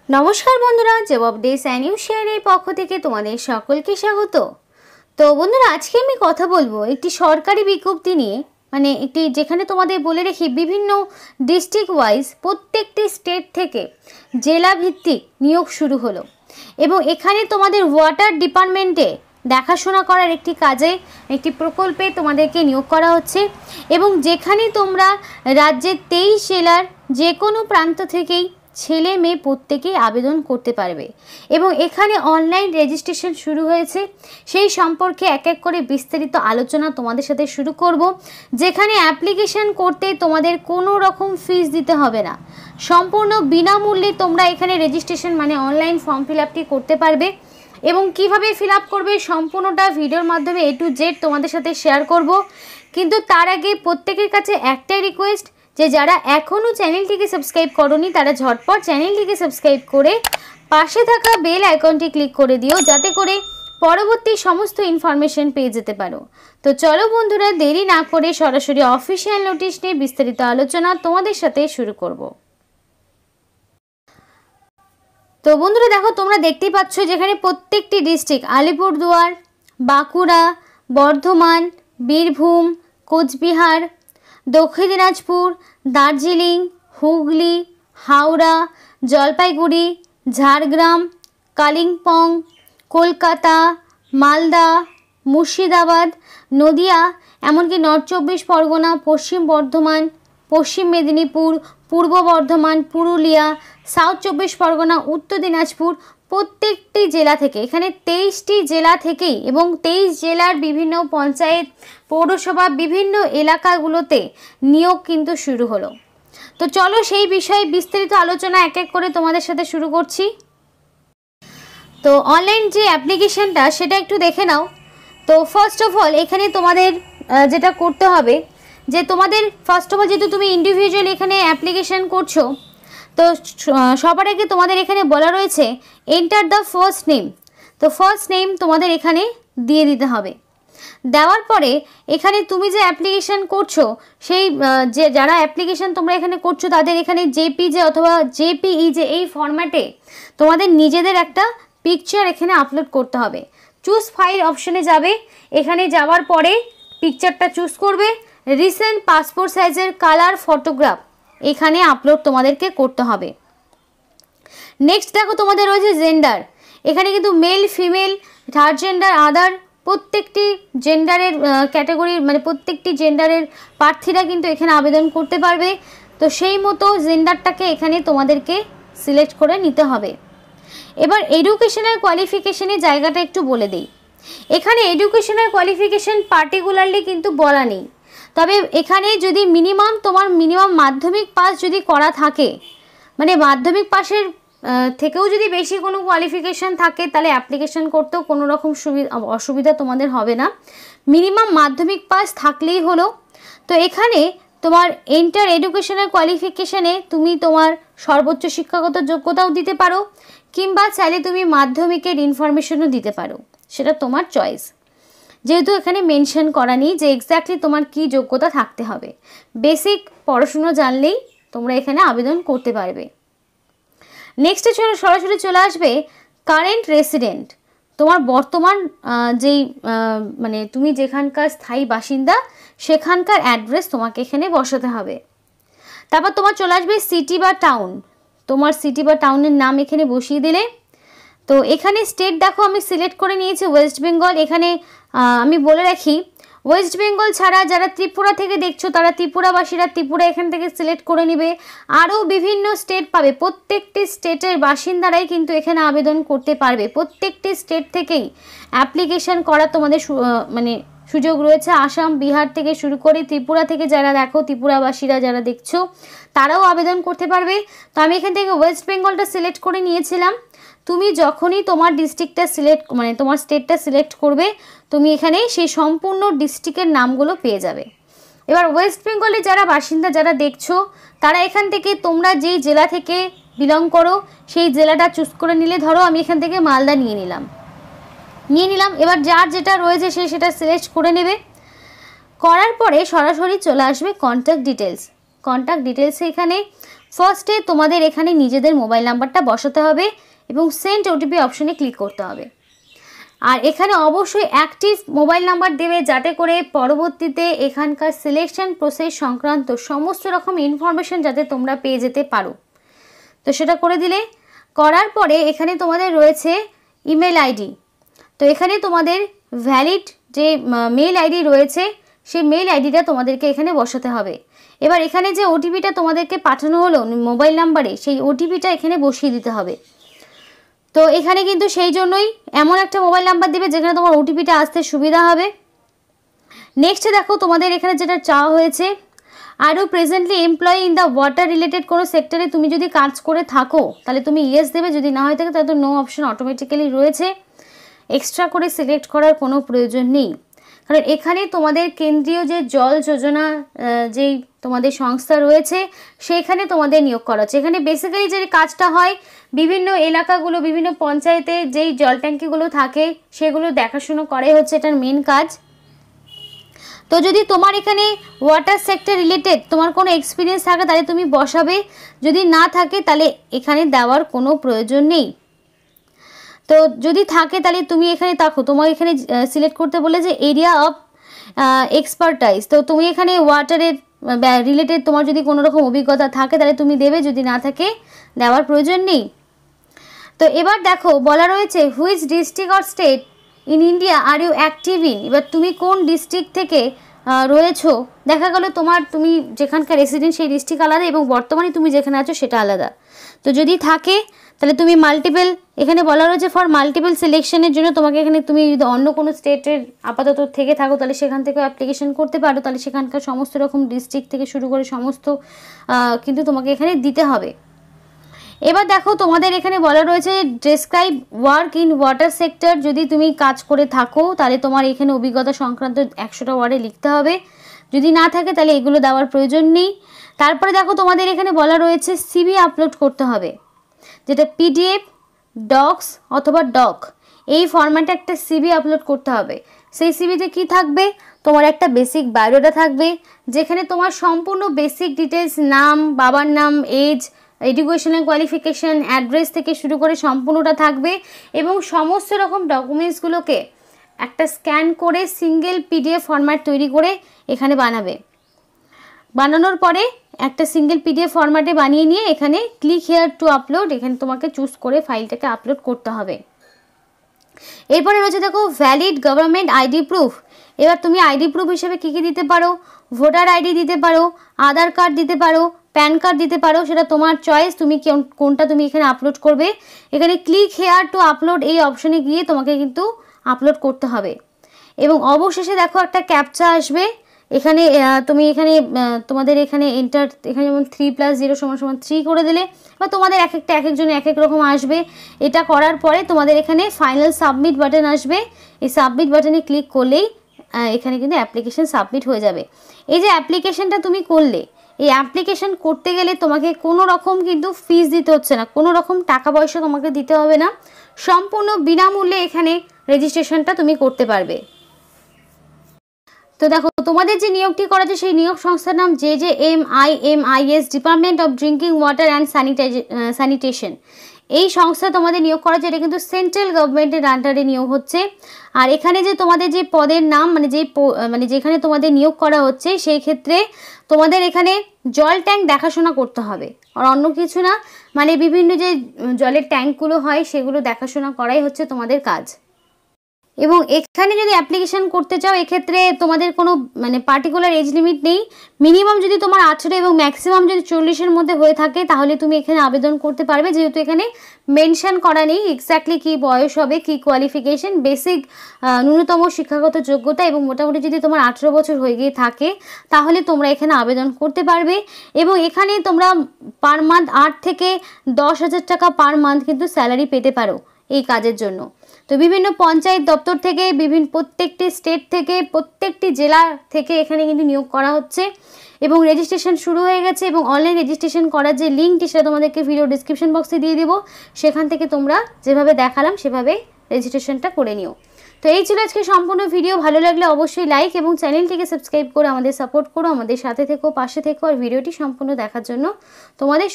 नमस्कार बंधुरा जब अपडेट्स एंड न्यूज शेयर पक्ष থেকে তোমাদের সকলকে স্বাগত। তো বন্ধুরা আজকে আমি কথা বলবো একটি সরকারি বিজ্ঞপ্তি নিয়ে, মানে একটি যেখানে তোমাদের বলে রাখি বিভিন্ন ডিস্ট্রিক্ট ওয়াইজ প্রত্যেকটি স্টেট থেকে জেলা ভিত্তিক নিয়োগ শুরু হলো এবং এখানে তোমাদের ওয়াটার ডিপার্টমেন্টে দেখাশোনা করার একটি কাজে একটি প্রকল্পে তোমাদেরকে নিয়োগ করা হচ্ছে এবং যেখানে তোমরা রাজ্যের 23 জেলার যে কোনো প্রান্ত থেকেই ছেলে মেয়ে প্রত্যেকেই আবেদন করতে পারবে এবং এখানে অনলাইন রেজিস্ট্রেশন শুরু হয়েছে। সেই সম্পর্কে এক এক করে বিস্তারিত আলোচনা তোমাদের সাথে শুরু করব, যেখানে অ্যাপ্লিকেশন করতে তোমাদের কোনো রকম ফিস দিতে হবে না, সম্পূর্ণ বিনামূল্যে তোমরা এখানে রেজিস্ট্রেশন মানে অনলাইন ফর্ম ফিল আপটি করতে পারবে এবং কিভাবে ফিল আপ করবে সম্পূর্ণটা ভিডিওর মাধ্যমে A to Z তোমাদের সাথে শেয়ার করব। কিন্তু তার আগে প্রত্যেকের কাছে একটাই রিকোয়েস্ট যে যারা এখনও চ্যানেলটিকে সাবস্ক্রাইব করোনি তারা ঝটপট চ্যানেলটিকে সাবস্ক্রাইব করে পাশে থাকা বেল আইকনটি ক্লিক করে দিও, যাতে করে পরবর্তী সমস্ত ইনফরমেশন পেয়ে যেতে পারো। তো চলো বন্ধুরা দেরি না করে সরাসরি অফিসিয়াল নোটিশ নিয়ে বিস্তারিত আলোচনা তোমাদের সাথে শুরু করব। তো বন্ধুরা দেখো, তোমরা দেখতেই পাচ্ছ যেখানে প্রত্যেকটি ডিস্ট্রিক্ট আলিপুরদুয়ার, বাঁকুড়া, বর্ধমান, বীরভূম, কোচবিহার, দক্ষিণ দিনাজপুর, দার্জিলিং, হুগলি, হাওড়া, জলপাইগুড়ি, ঝাড়গ্রাম, কালিম্পং, কলকাতা, মালদা, মুর্শিদাবাদ, নদিয়া, এমনকি নর্থ 24 পরগনা, পশ্চিম বর্ধমান, পশ্চিম মেদিনীপুর, পূর্ব বর্ধমান, পুরুলিয়া, সাউথ 24 পরগনা, উত্তর দিনাজপুর, প্রত্যেকটি জেলা থেকে এখানে 23টি জেলা থেকেই এবং 23 জেলার বিভিন্ন পঞ্চায়েত পৌরসভা বিভিন্ন এলাকাগুলোতে নিয়োগ কিন্তু শুরু হলো। তো চলো সেই বিষয়ে বিস্তারিত আলোচনা এক এক করে তোমাদের সাথে শুরু করছি। তো অনলাইন যে অ্যাপ্লিকেশনটা সেটা একটু দেখে নাও। তো ফার্স্ট অফ অল এখানে তোমাদের যেটা করতে হবে যে তোমাদের ফার্স্ট অফ অল যেহেতু তুমি ইন্ডিভিজুয়াল এখানে অ্যাপ্লিকেশন করছো, তো সবার আগে তোমাদের এখানে বলা রয়েছে এন্টার দ্য ফার্স্ট নেম। তো ফার্স্ট নেম তোমাদের এখানে দিয়ে দিতে হবে। দেওয়ার পরে এখানে তুমি যে অ্যাপ্লিকেশন করছো সেই যে যারা অ্যাপ্লিকেশন তোমরা এখানে করছো তাদের এখানে জেপিজে অথবা জেপিইজে এই ফরম্যাটে তোমাদের নিজেদের একটা পিকচার এখানে আপলোড করতে হবে। চুজ ফাইল অপশনে যাবে, এখানে যাওয়ার পরে পিকচারটা চুজ করবে, রিসেন্ট পাসপোর্ট সাইজের কালার ফটোগ্রাফ এখানে আপলোড তোমাদেরকে করতে হবে। নেক্সট দেখো তোমাদের রয়েছে জেন্ডার, এখানে কিন্তু মেল ফিমেল থার্ড জেন্ডার আদার প্রত্যেকটি জেন্ডারের ক্যাটাগরির মানে প্রত্যেকটি জেন্ডারের প্রার্থীরা কিন্তু এখানে আবেদন করতে পারবে। তো সেই মতো জেন্ডারটাকে এখানে তোমাদেরকে সিলেক্ট করে নিতে হবে। এবার এডুকেশনাল কোয়ালিফিকেশনের জায়গাটা একটু বলে দিই। এখানে এডুকেশনাল কোয়ালিফিকেশন পার্টিকুলারলি কিন্তু বলা নেই, তবে এখানে যদি তোমার মিনিমাম মাধ্যমিক পাস যদি করা থাকে, মানে মাধ্যমিক পাসের থেকেও যদি বেশি কোনো কোয়ালিফিকেশান থাকে তাহলে অ্যাপ্লিকেশন করতেও কোনো রকম অসুবিধা তোমাদের হবে না। মিনিমাম মাধ্যমিক পাস থাকলেই হলো। তো এখানে তোমার এন্টার এডুকেশনাল কোয়ালিফিকেশানে তুমি তোমার সর্বোচ্চ শিক্ষাগত যোগ্যতাও দিতে পারো, কিংবা চাইলে তুমি মাধ্যমিকের ইনফরমেশনও দিতে পারো, সেটা তোমার চয়েস। যেহেতু এখানে মেনশন করা নেই যে এক্স্যাক্টলি তোমার কি যোগ্যতা থাকতে হবে, বেসিক পড়াশুনো জানলেই তোমরা এখানে আবেদন করতে পারবে। নেক্সটে সরাসরি চলে আসবে কারেন্ট রেসিডেন্ট, তোমার বর্তমান যেই মানে তুমি যেখানকার স্থায়ী বাসিন্দা সেখানকার অ্যাড্রেস তোমাকে এখানে বসাতে হবে। তারপর তোমার চলে আসবে সিটি বা টাউন, তোমার সিটি বা টাউনের নাম এখানে বসিয়ে দিলে। তো এখানে স্টেট দেখো আমি সিলেক্ট করে নিয়েছি ওয়েস্ট বেঙ্গল। এখানে আমি বলে রাখি ওয়েস্ট বেঙ্গল ছাড়া যারা ত্রিপুরা থেকে দেখছো তারা ত্রিপুরাবাসীরা ত্রিপুরা এখান থেকে সিলেক্ট করে নেবে। আরও বিভিন্ন স্টেট পাবে, প্রত্যেকটি স্টেটের বাসিন্দারাই কিন্তু এখানে আবেদন করতে পারবে। প্রত্যেকটি স্টেট থেকেই অ্যাপ্লিকেশন করা তোমাদের মানে সুযোগ রয়েছে। আসাম, বিহার থেকে শুরু করে ত্রিপুরা থেকে যারা দেখো ত্রিপুরাবাসীরা যারা দেখছো তারাও আবেদন করতে পারবে। তো আমি এখান থেকে ওয়েস্ট বেঙ্গলটা সিলেক্ট করে নিয়েছিলাম। তুমি যখনই তোমার ডিস্ট্রিক্টটা সিলেক্ট মানে তোমার স্টেটটা সিলেক্ট করবে তুমি এখানে সেই সম্পূর্ণ ডিস্ট্রিক্টের নামগুলো পেয়ে যাবে। এবার ওয়েস্ট বেঙ্গলে যারা বাসিন্দা যারা দেখছো তারা এখান থেকে তোমরা যেই জেলা থেকে বিলং করো সেই জেলাটা চুজ করে নিলে, ধরো আমি এখান থেকে মালদা নিয়ে নিলাম। এবার যার যেটা রয়েছে সে সেটা সিলেক্ট করে নেবে। করার পরে সরাসরি চলে আসবে কন্ট্যাক্ট ডিটেলস। কন্ট্যাক্ট ডিটেলসে এখানে ফার্স্টে তোমাদের এখানে নিজেদের মোবাইল নাম্বারটা বসাতে হবে এবং সেন্ড ওটিপি অপশনে ক্লিক করতে হবে। আর এখানে অবশ্যই অ্যাক্টিভ মোবাইল নাম্বার দেবে, যাতে করে পরবর্তীতে এখানকার সিলেকশন প্রসেস সংক্রান্ত সমস্ত রকম ইনফরমেশন যাতে তোমরা পেয়ে যেতে পারো। তো সেটা করে দিলে, করার পরে এখানে তোমাদের রয়েছে ইমেল আইডি। তো এখানে তোমাদের ভ্যালিড যে মেল আইডি রয়েছে সেই মেল আইডিটা তোমাদেরকে এখানে বসাতে হবে। এবার এখানে যে ওটিপিটা তোমাদেরকে পাঠানো হলো মোবাইল নাম্বারে, সেই ওটিপিটা এখানে বসিয়ে দিতে হবে। তো এখানে কিন্তু সেই জন্যই এমন একটা মোবাইল নাম্বার দেবে যেখানে তোমার ওটিপিটা আসতে সুবিধা হবে। নেক্সটে দেখো তোমাদের এখানে যেটা চাওয়া হয়েছে, আরও presently employee in the water related কোনো সেক্টরে তুমি যদি কাজ করে থাকো তাহলে তুমি ইয়েস দেবে, যদি না হয়ে থাকে তাহলে তো নো অপশন অটোমেটিক্যালি রয়েছে। এক্সট্রা করে সিলেক্ট করার কোনো প্রয়োজন নেই, কারণ এখানে তোমাদের কেন্দ্রীয় যে জল যোজনা যেই তোমাদের সংস্থা রয়েছে সেখানে তোমাদের নিয়োগ করা হচ্ছে। এখানে বেসিক্যালি যে কাজটা হয়, বিভিন্ন এলাকাগুলো, বিভিন্ন পঞ্চায়েতে যেই জল ট্যাঙ্কিগুলো থাকে সেগুলো দেখাশুনো করাই হচ্ছে এটার মেন কাজ। তো যদি তোমার এখানে ওয়াটার সেক্টর রিলেটেড তোমার কোনো এক্সপিরিয়েন্স থাকে তাহলে তুমি বসাবে, যদি না থাকে তাহলে এখানে দেওয়ার কোনো প্রয়োজন নেই। তো যদি থাকে তাহলে তুমি এখানে দেখো, তোমার এখানে সিলেক্ট করতে বলে যে এরিয়া অফ এক্সপার্টাইজ। তো তুমি এখানে ওয়াটারের রিলেটেড তোমার যদি কোনো রকম অভিজ্ঞতা থাকে তাহলে তুমি দেবে, যদি না থাকে দেওয়ার প্রয়োজন নেই। তো এবার দেখো বলা রয়েছে which district or state in India are you active in. এবার তুমি কোন ডিস্ট্রিক্ট থেকে রয়েছো, দেখা গেল তুমি যেখানকার রেসিডেন্ট সেই ডিস্ট্রিক্ট আলাদা এবং বর্তমানে তুমি যেখানে আছো সেটা আলাদা। তো যদি থাকে তাহলে তুমি মাল্টিপল, এখানে বলা রয়েছে ফর মাল্টিপল সিলেকশনের জন্য তোমাকে এখানে তুমি যদি অন্য কোনো স্টেটের আপাতত থেকে থাকো তাহলে সেখান থেকেও অ্যাপ্লিকেশন করতে পারো, তাহলে সেখানকার সমস্ত রকম ডিস্ট্রিক্ট থেকে শুরু করে সমস্ত কিন্তু তোমাকে এখানে দিতে হবে। এবার দেখো তোমাদের এখানে বলা রয়েছে describe work in water sector. যদি তুমি কাজ করে থাকো তাহলে তোমার এখানে অভিজ্ঞতা সংক্রান্ত 100টা ওয়ার্ডে লিখতে হবে, যদি না থাকে তাহলে এগুলো দেওয়ার প্রয়োজন নেই। তারপরে দেখো তোমাদের এখানে বলা রয়েছে সিভি আপলোড করতে হবে, যেটা পিডিএফ, ডক্স অথবা ডক, এই ফরম্যাটে একটা সিভি আপলোড করতে হবে। সেই সিভিতে কি থাকবে, তোমার একটা বেসিক বায়োডাটা থাকবে যেখানে তোমার সম্পূর্ণ বেসিক ডিটেলস, নাম, বাবার নাম, এজ, এডুকেশনাল কোয়ালিফিকেশান, অ্যাড্রেস থেকে শুরু করে সম্পূর্ণটা থাকবে এবং সমস্ত রকম ডকুমেন্টসগুলোকে একটা স্ক্যান করে সিঙ্গেল পিডিএফ ফরম্যাট তৈরি করে এখানে বানাবে। বানানোর পরে একটা সিঙ্গেল পিডিএফ ফরম্যাটে বানিয়ে নিয়ে এখানে ক্লিক হেয়ার টু আপলোড, এখানে তোমাকে চুজ করে ফাইলটাকে আপলোড করতে হবে। এরপরে রয়েছে দেখো ভ্যালিড গভর্নমেন্ট আইডি প্রুফ। এবার তুমি আইডি প্রুফ হিসেবে কী কী দিতে পারো, ভোটার আইডি দিতে পারো, আধার কার্ড দিতে পারো, প্যান কার্ড দিতে পারো, সেটা তোমার চয়েস, তুমি কোনটা তুমি এখানে আপলোড করবে। এখানে ক্লিক হেয়ার টু আপলোড এই অপশনে গিয়ে তোমাকে কিন্তু আপলোড করতে হবে এবং অবশেষে দেখো একটা ক্যাপচা আসবে। এখানে তুমি এখানে তোমাদের এখানে এন্টার, এখানে যেমন 3+0 = 3 করে দিলে বা তোমাদের এক একজন এক এক রকম আসবে। এটা করার পরে তোমাদের এখানে ফাইনাল সাবমিট বাটন আসবে, এই সাবমিট বাটনে ক্লিক করলেই এখানে কিন্তু অ্যাপ্লিকেশন সাবমিট হয়ে যাবে। এই যে অ্যাপ্লিকেশনটা তুমি করলে, এই অ্যাপ্লিকেশন করতে গেলে তোমাকে কোনো রকম কিন্তু ফিস দিতে হচ্ছে না, কোনো রকম টাকা পয়সা তোমাকে দিতে হবে না, সম্পূর্ণ বিনামূল্যে এখানে রেজিস্ট্রেশনটা তুমি করতে পারবে। তো দেখো তোমাদের যে নিয়োগটি করা আছে সেই নিয়োগ সংস্থার নাম JJMIMIS, department of drinking water and sanitation. এই সংস্থা তোমাদের নিয়োগ করা হচ্ছে, এটা কিন্তু সেন্ট্রাল গভর্নমেন্টের আন্ডারে নিয়োগ হচ্ছে। আর এখানে যে তোমাদের যে পদের নাম মানে যেখানে তোমাদের নিয়োগ করা হচ্ছে সেই ক্ষেত্রে তোমাদের এখানে জল ট্যাঙ্ক দেখাশোনা করতে হবে, আর অন্য কিছু না, মানে বিভিন্ন যে জলের ট্যাঙ্কগুলো হয় সেগুলো দেখাশোনা করাই হচ্ছে তোমাদের কাজ। এবং এখানে যদি অ্যাপ্লিকেশন করতে চাও এক্ষেত্রে তোমাদের কোনো মানে পার্টিকুলার এজ লিমিট নেই, মিনিমাম যদি তোমার 18 এবং ম্যাক্সিমাম যদি 40-এর মধ্যে হয়ে থাকে তাহলে তুমি এখানে আবেদন করতে পারবে, যেহেতু এখানে মেনশন করা নেই এক্স্যাক্টলি কী বয়স হবে, কী কোয়ালিফিকেশন, বেসিক ন্যূনতম শিক্ষাগত যোগ্যতা এবং মোটামুটি যদি তোমার 18 বছর হয়ে গিয়ে থাকে তাহলে তোমরা এখানে আবেদন করতে পারবে। এবং এখানে তোমরা পার মান্থ 8 থেকে 10,000 টাকা পার মান্থ কিন্তু স্যালারি পেতে পারো এই কাজের জন্য। তো বিভিন্ন পঞ্চায়েত দপ্তর থেকে, প্রত্যেকটি স্টেট থেকে, প্রত্যেকটি জেলা থেকে এখানে কিন্তু নিয়োগ করা হচ্ছে এবং রেজিস্ট্রেশন শুরু হয়ে গেছে। এবং অনলাইন রেজিস্ট্রেশন করার যে লিঙ্কটি সেটা তোমাদেরকে ভিডিও ডিসক্রিপশন বক্সে দিয়ে দেবো, সেখান থেকে তোমরা যেভাবে দেখালাম সেভাবে রেজিস্ট্রেশনটা করে নিও। তো এই ছিল আজকে সম্পূর্ণ ভিডিও। ভালো লাগলে অবশ্যই লাইক এবং চ্যানেলটিকে সাবস্ক্রাইব করে আমাদের সাপোর্ট করো, আমাদের সাথে থেকো, পাশে থেকো। আর ভিডিওটি সম্পূর্ণ দেখার জন্য তোমাদের